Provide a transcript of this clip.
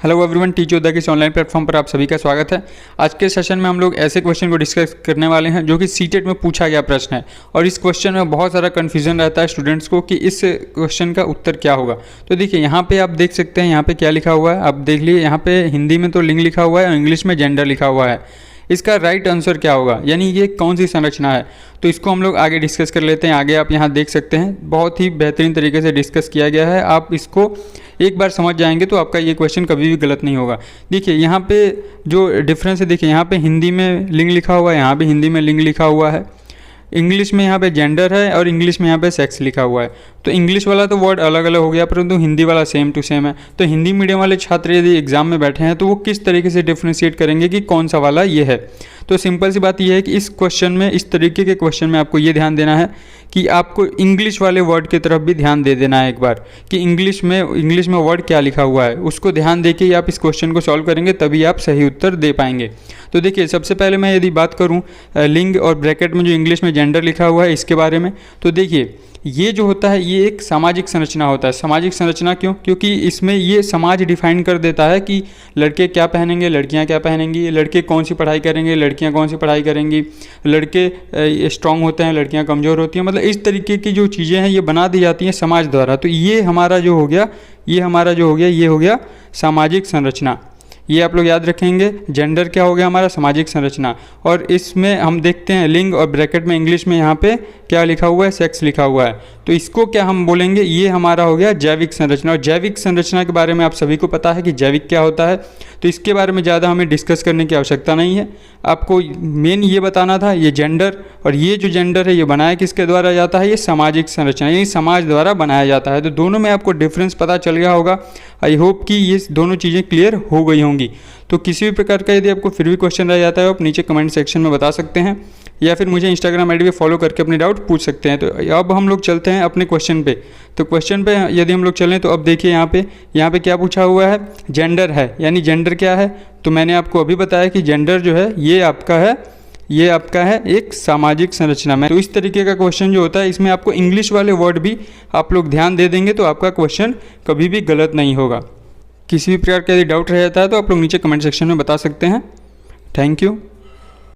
Hello everyone, teach योद्धा के इस ऑनलाइन प्लेटफॉर्म पर आप सभी का स्वागत है। आज के सेशन में हम लोग ऐसे क्वेश्चन को डिस्कस करने वाले हैं जो कि सीटेट में पूछा गया प्रश्न है और इस क्वेश्चन में बहुत सारा कन्फ्यूजन रहता है स्टूडेंट्स को कि इस क्वेश्चन का उत्तर क्या होगा। तो देखिए यहाँ पे आप देख सकते हैं यहाँ पे क्या लिखा हुआ है, आप देख लीजिए। यहाँ पे हिंदी में तो लिंग लिखा हुआ है और इंग्लिश में जेंडर लिखा हुआ है। इसका राइट आंसर क्या होगा, यानी ये कौन सी संरचना है, तो इसको हम लोग आगे डिस्कस कर लेते हैं। आगे आप यहाँ देख सकते हैं बहुत ही बेहतरीन तरीके से डिस्कस किया गया है। आप इसको एक बार समझ जाएंगे तो आपका ये क्वेश्चन कभी भी गलत नहीं होगा। देखिए यहाँ पे जो डिफरेंस है, देखिए यहाँ पे हिंदी में लिंग लिखा हुआ है, यहाँ पे हिंदी में लिंग लिखा हुआ है, इंग्लिश में यहाँ पे जेंडर है और इंग्लिश में यहाँ पे सेक्स लिखा हुआ है। तो इंग्लिश वाला तो वर्ड अलग अलग हो गया, परंतु हिंदी वाला सेम टू सेम है। तो हिंदी मीडियम वाले छात्र यदि एग्जाम में बैठे हैं तो वो किस तरीके से डिफ्रेंशिएट करेंगे कि कौन सा वाला ये है। तो सिंपल सी बात यह है कि इस क्वेश्चन में, इस तरीके के क्वेश्चन में आपको ये ध्यान देना है कि आपको इंग्लिश वाले वर्ड की तरफ भी ध्यान दे देना है एक बार, कि इंग्लिश में वर्ड क्या लिखा हुआ है, उसको ध्यान दे के ही आप इस क्वेश्चन को सॉल्व करेंगे, तभी आप सही उत्तर दे पाएंगे। तो देखिए सबसे पहले मैं यदि बात करूं लिंग और ब्रैकेट में जो इंग्लिश में जेंडर लिखा हुआ है इसके बारे में, तो देखिए ये जो होता है ये एक सामाजिक संरचना होता है। सामाजिक संरचना क्यों? क्योंकि इसमें ये समाज डिफाइन कर देता है कि लड़के क्या पहनेंगे, लड़कियां क्या पहनेंगी, लड़के कौन सी पढ़ाई करेंगे, लड़कियां कौन सी पढ़ाई करेंगी, लड़के स्ट्रांग होते हैं, लड़कियां कमज़ोर होती हैं। मतलब इस तरीके की जो चीज़ें हैं ये बना दी जाती हैं समाज द्वारा। तो ये हमारा जो हो गया, ये हो गया सामाजिक संरचना। ये आप लोग याद रखेंगे। जेंडर क्या हो गया हमारा, सामाजिक संरचना। और इसमें हम देखते हैं लिंग और ब्रैकेट में इंग्लिश में यहाँ पे क्या लिखा हुआ है, सेक्स लिखा हुआ है। तो इसको क्या हम बोलेंगे, ये हमारा हो गया जैविक संरचना। और जैविक संरचना के बारे में आप सभी को पता है कि जैविक क्या होता है, तो इसके बारे में ज़्यादा हमें डिस्कस करने की आवश्यकता नहीं है। आपको मेन ये बताना था, ये जेंडर और ये जो जेंडर है ये बनाया किसके द्वारा जाता है, ये सामाजिक संरचना, यानी समाज द्वारा बनाया जाता है। तो दोनों में आपको डिफरेंस पता चल गया होगा। आई होप कि ये दोनों चीज़ें क्लियर हो गई होंगी। तो किसी भी प्रकार का यदि आपको फिर भी क्वेश्चन रह जाता है आप नीचे कमेंट सेक्शन में बता सकते हैं, या फिर मुझे इंस्टाग्राम आईडी पे फॉलो करके अपने डाउट पूछ सकते हैं। तो अब हम लोग चलते हैं अपने क्वेश्चन पे। तो क्वेश्चन पे यदि हम लोग चलें तो अब देखिए यहाँ पे क्या पूछा हुआ है, जेंडर है, यानी जेंडर क्या है। तो मैंने आपको अभी बताया कि जेंडर जो है ये आपका है एक सामाजिक संरचना में। तो इस तरीके का क्वेश्चन जो होता है इसमें आपको इंग्लिश वाले वर्ड भी आप लोग ध्यान दे देंगे तो आपका क्वेश्चन कभी भी गलत नहीं होगा। किसी भी प्रकार का यदि डाउट रह जाता है तो आप लोग नीचे कमेंट सेक्शन में बता सकते हैं। Thank you.